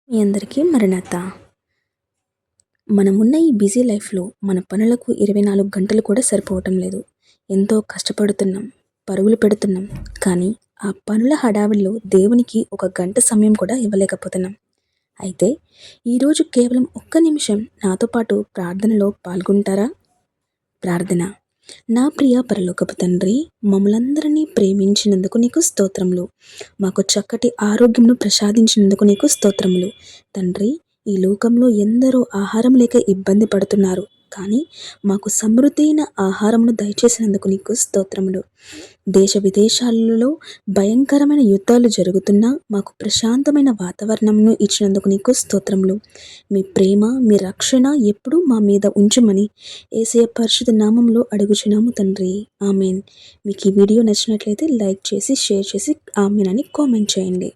మీ అందరికీ మరణాత. మనమున్న ఈ బిజీ లైఫ్లో మన పనులకు 24 గంటలు కూడా సరిపోవటం లేదు. ఎంతో కష్టపడుతున్నాం, పరుగులు పెడుతున్నాం, కానీ ఆ పనుల హడావిడిలో దేవునికి ఒక గంట సమయం కూడా ఇవ్వలేకపోతున్నాం. అయితే ఈరోజు కేవలం ఒక్క నిమిషం నాతో పాటు ప్రార్థనలో పాల్గొంటారా? ప్రార్థన. నా ప్రియ పరలోకపు తండ్రి, మమ్మలందరినీ ప్రేమించినందుకు నీకు స్తోత్రములు. మాకు చక్కటి ఆరోగ్యంను ప్రసాదించినందుకు నీకు స్తోత్రములు. తండ్రి, ఈ లోకంలో ఎందరో ఆహారం లేక ఇబ్బంది పడుతున్నారు, కానీ మాకు సమృద్ధైన ఆహారమును దయచేసినందుకు నీకు స్తోత్రములు. దేశ విదేశాలలో భయంకరమైన యుద్ధాలు జరుగుతున్నా మాకు ప్రశాంతమైన వాతావరణంను ఇచ్చినందుకు నీకు స్తోత్రములు. మీ ప్రేమ, మీ రక్షణ ఎప్పుడూ మా మీద ఉంచుమని యేసయ్య పరిశుద్ధ నామంలో అడుగుచున్నాము తండ్రి. ఆమెన్. మీకు ఈ వీడియో నచ్చినట్లయితే లైక్ చేసి, షేర్ చేసి ఆమెన్ అని కామెంట్ చేయండి.